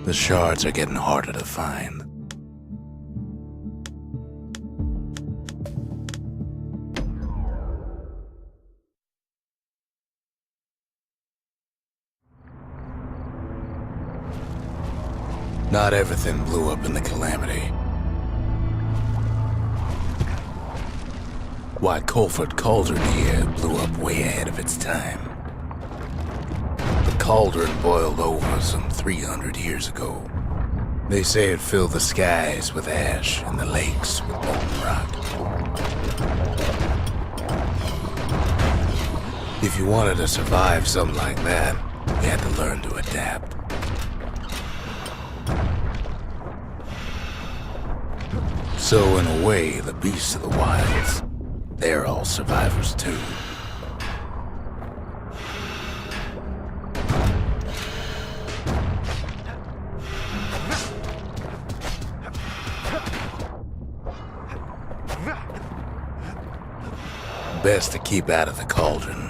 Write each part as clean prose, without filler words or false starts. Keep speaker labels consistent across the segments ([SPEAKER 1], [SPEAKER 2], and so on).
[SPEAKER 1] The shards are getting harder to find. Not everything blew up in the calamity. Why, Cauldron here blew up way ahead of its time. The Cauldron boiled over some 300 years ago. They say it filled the skies with ash and the lakes with molten rock. If you wanted to survive something like that, you had to learn to adapt. So in a way, the beasts of the wilds, they're all survivors too. Best to keep out of the cauldron.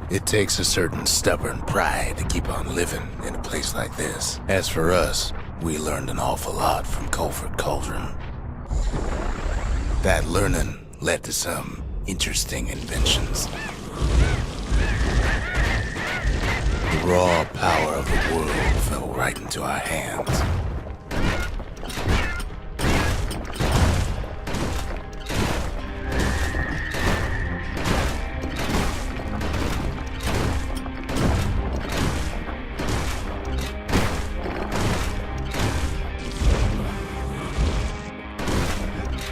[SPEAKER 1] It takes a certain stubborn pride to keep on living in a place like this. As for us, we learned an awful lot from Cauldron. That learning led to some interesting inventions. The raw power of the world fell right into our hands.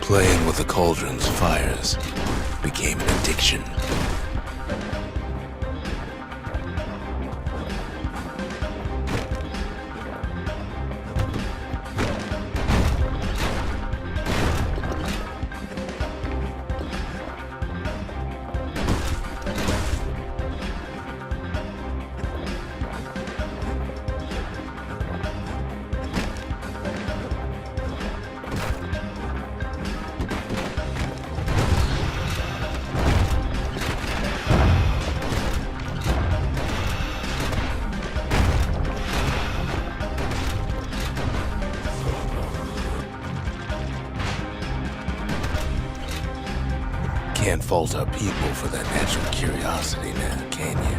[SPEAKER 1] Playing with the Cauldron's fires became an addiction. Can't fault our people for that natural curiosity now, can you?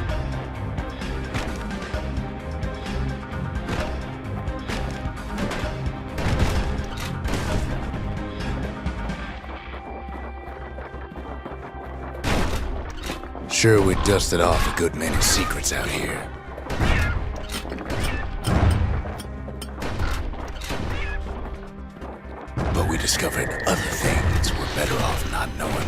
[SPEAKER 1] Sure, we dusted off a good many secrets out here. But we discovered other things we're better off not knowing.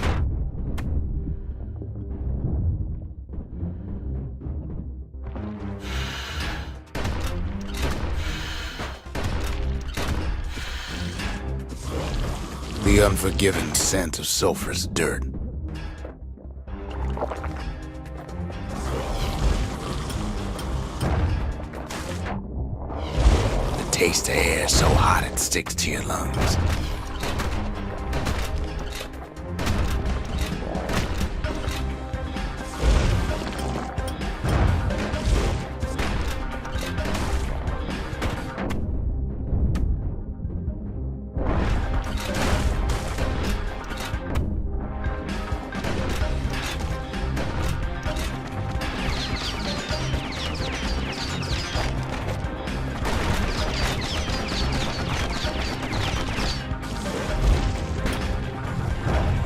[SPEAKER 1] The unforgiving scent of sulfurous dirt. The taste of air so hot it sticks to your lungs.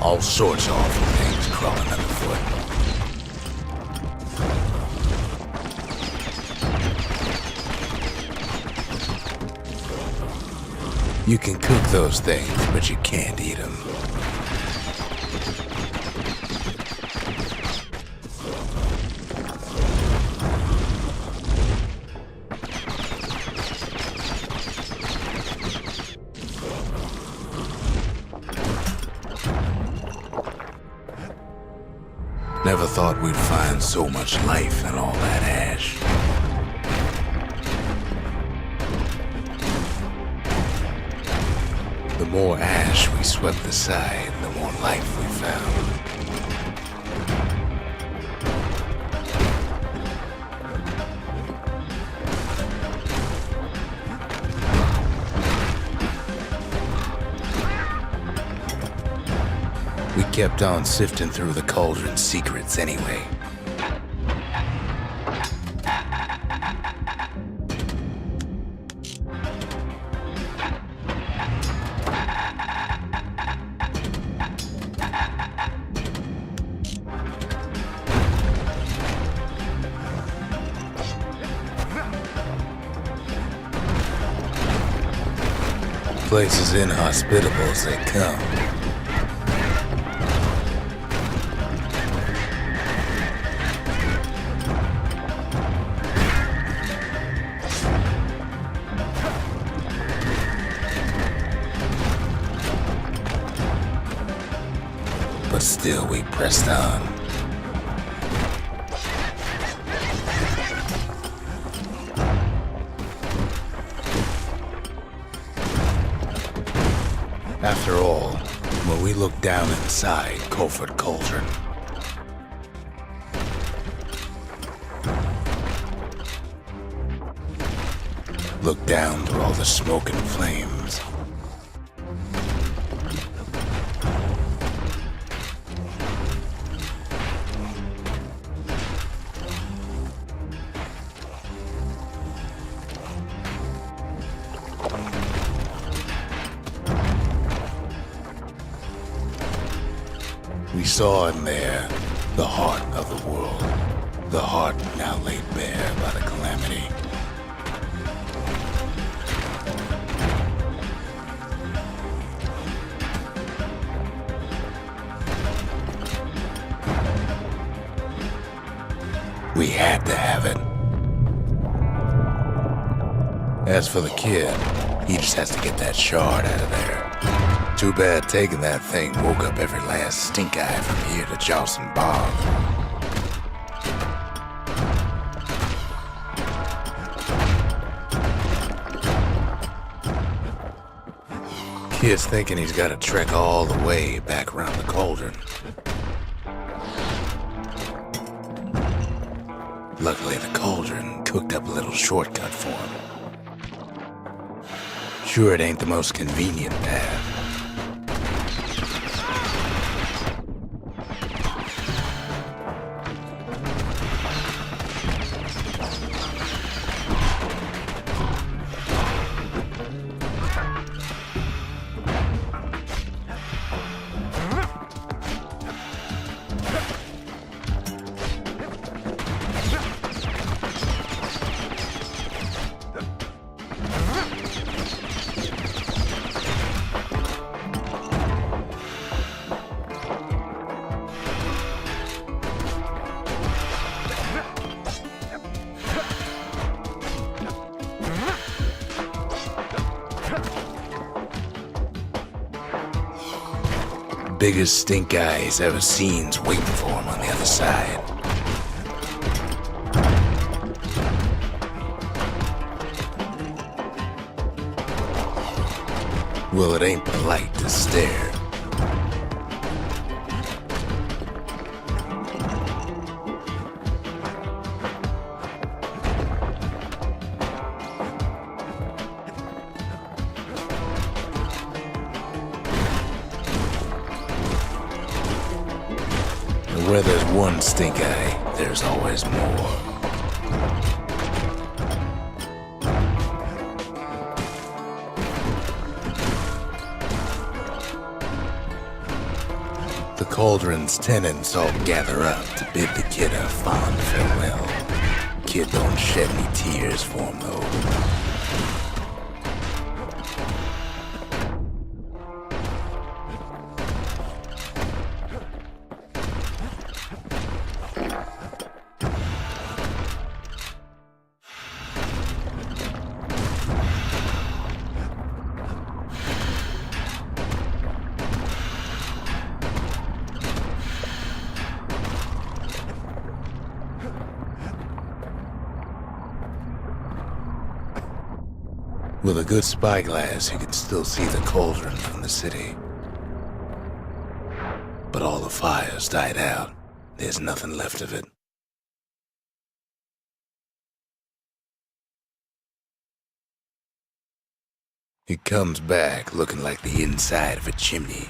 [SPEAKER 1] All sorts of awful things crawling underfoot. You can cook those things, but you can't eat them. Never thought we'd find so much life in all that ash. The more ash we swept aside, the more life we found. We kept on sifting through the Cauldron's secrets anyway. Place as inhospitable as they come. But still we pressed on. After all, when we looked down inside Cauldron, looked down through all the smoke and flames, we saw in there the heart of the world, the heart now laid bare by the calamity. We had to have it. As for the kid, he just has to get that shard out of there. Too bad taking that thing woke up every last stink eye from here to Johnson Bog. Kid's thinking he's got to trek all the way back around the Cauldron. Luckily, the Cauldron cooked up a little shortcut for him. Sure, it ain't the most convenient path. Biggest stink eye he's ever seen's waiting for him on the other side. Well, it ain't polite to stare. Where there's one stink eye, there's always more. Cauldron's tenants all gather up to bid the kid a fond farewell. Kid don't shed any tears for him, though. With a good spyglass, you can still see the cauldron from the city. But all the fires died out. There's nothing left of it. It comes back looking like the inside of a chimney.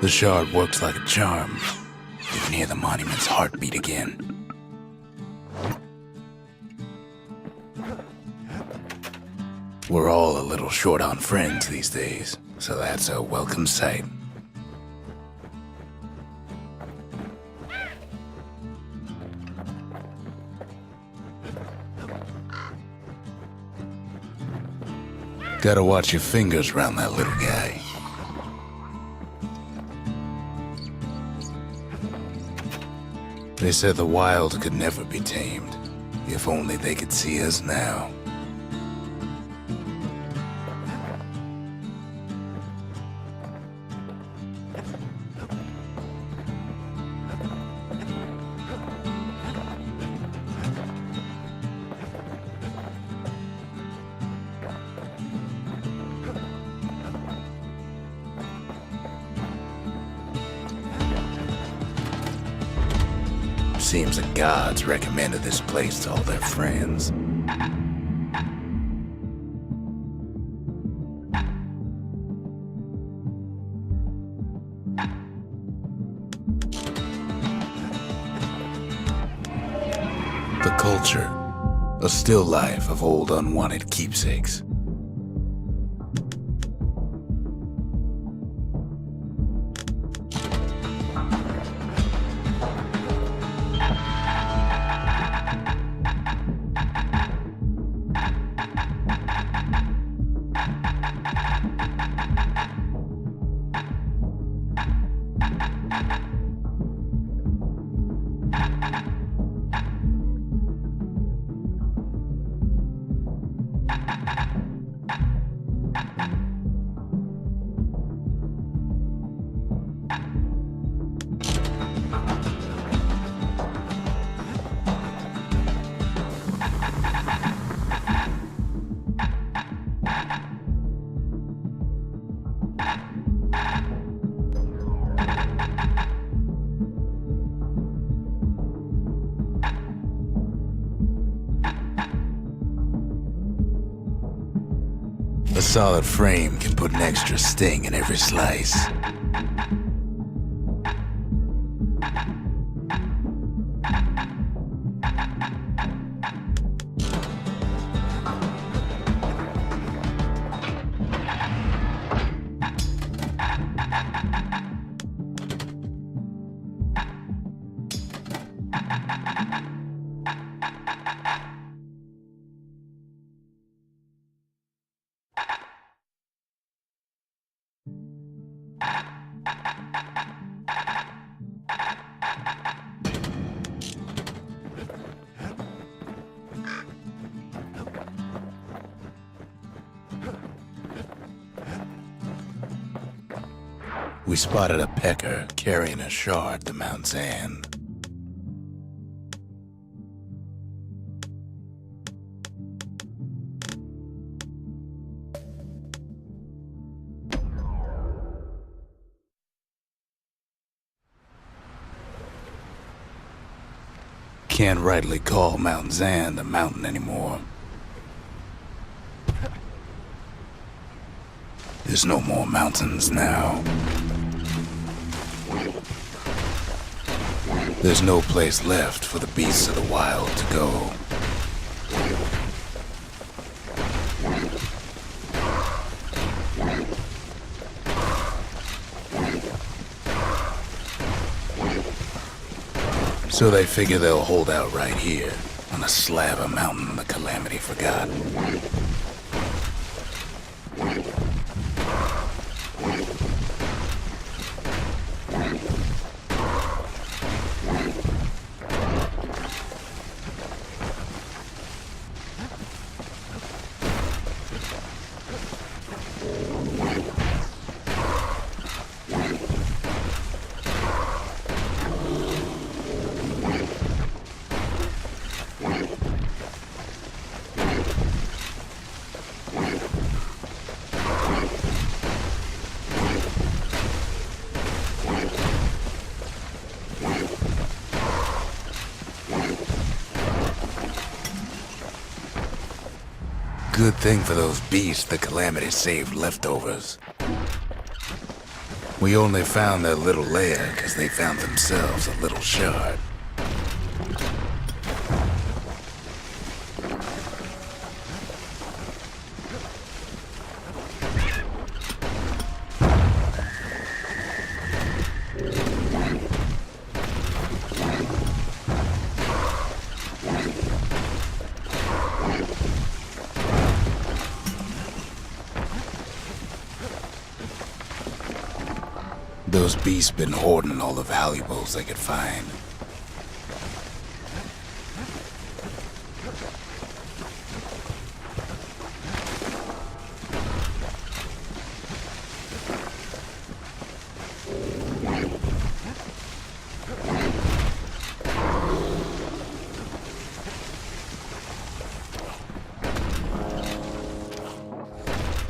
[SPEAKER 1] The shard works like a charm. You can hear the monument's heartbeat again. We're all a little short on friends these days, so that's a welcome sight. Gotta watch your fingers around that little guy. They said the wild could never be tamed. If only they could see us now. Seems the gods recommended this place to all their friends. The culture, a still life of old unwanted keepsakes. A solid frame can put an extra sting in every slice. We spotted a pecker carrying a shard to Mount Zand. Can't rightly call Mount Zand a mountain anymore. There's no more mountains now. There's no place left for the beasts of the wild to go. So they figure they'll hold out right here, on a slab of mountain the Calamity forgot. Good thing for those beasts the Calamity saved leftovers. We only found their little lair because they found themselves a little shard. Those beasts been hoarding all the valuables they could find.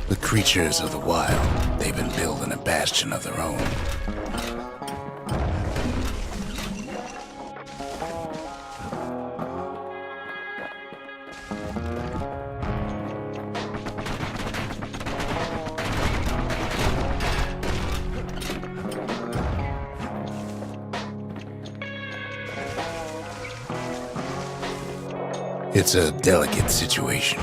[SPEAKER 1] The creatures of the wild, they've been building a bastion of their own. It's a delicate situation.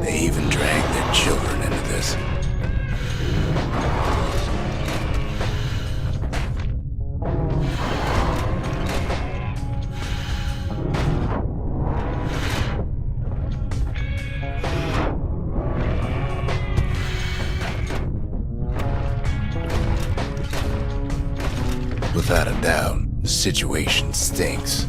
[SPEAKER 1] They even drag their children into this. Without a doubt, the situation stinks.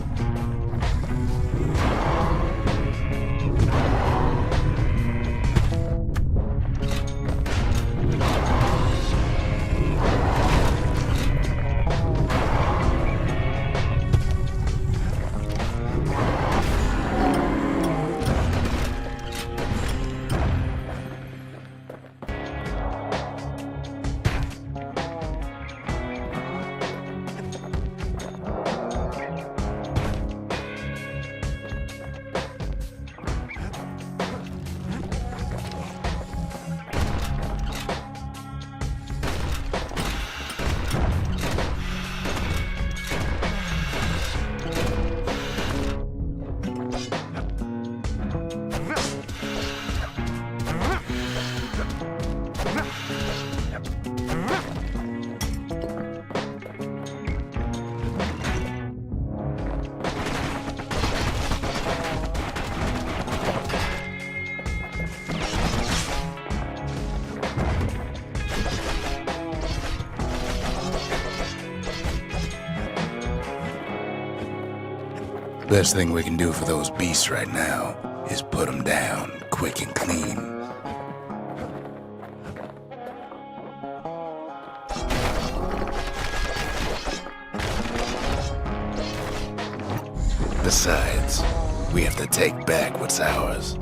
[SPEAKER 1] Best thing we can do for those beasts right now is put them down quick and clean. Besides, we have to take back what's ours.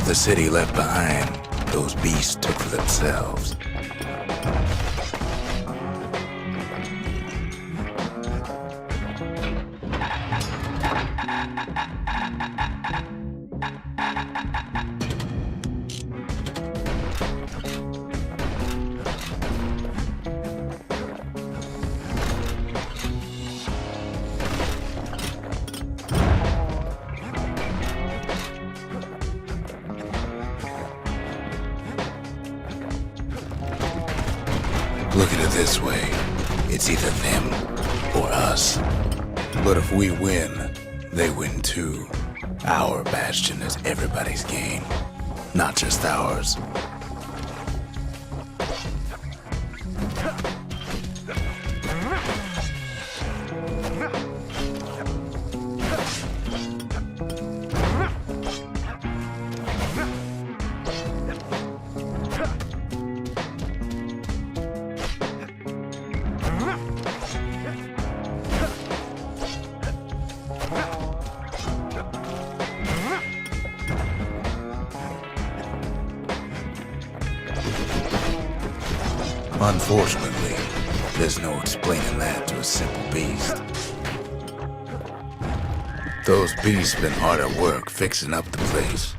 [SPEAKER 1] What the city left behind, those beasts took for themselves. Look at it this way. It's either them or us. But if we win, they win too. Our Bastion is everybody's game, not just ours. Unfortunately, there's no explaining that to a simple beast. Those beasts been hard at work fixing up the place.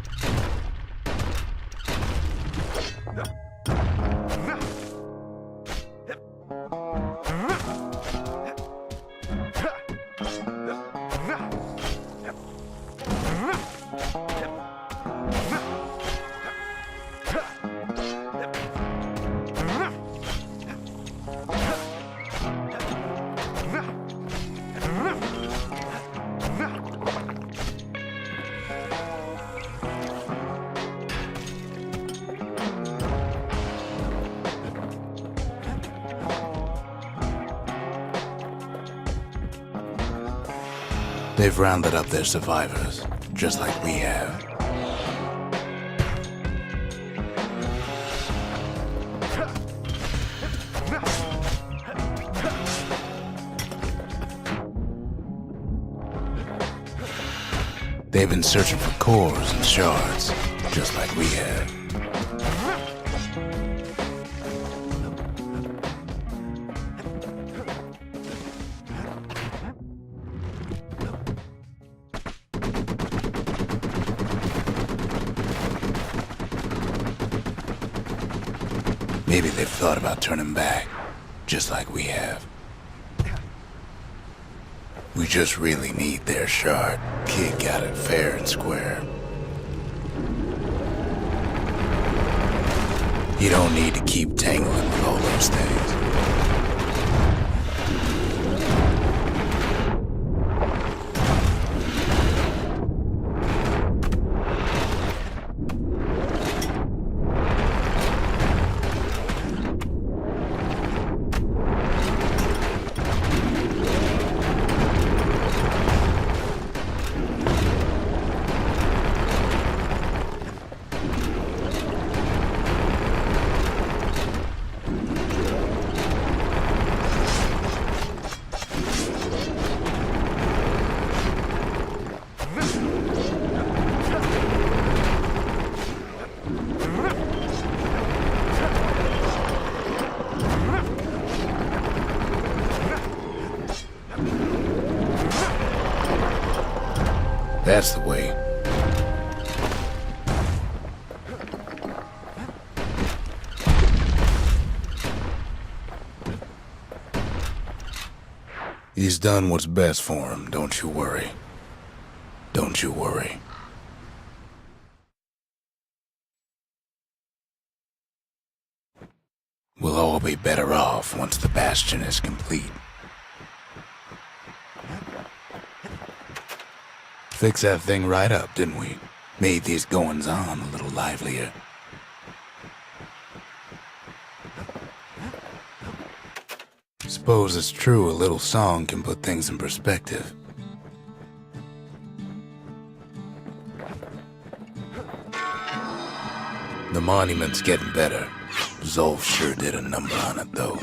[SPEAKER 1] They've rounded up their survivors, just like we have. They've been searching for cores and shards, just like we have. Maybe they've thought about turning back, just like we have. We just really need their shard. Kid got it fair and square. You don't need to keep tangling with all those things. That's the way. He's done what's best for him, don't you worry. Don't you worry. We'll all be better off once the Bastion is complete. Fixed that thing right up, didn't we? Made these goings-on a little livelier. Suppose it's true a little song can put things in perspective. The monument's getting better. Zolf sure did a number on it, though.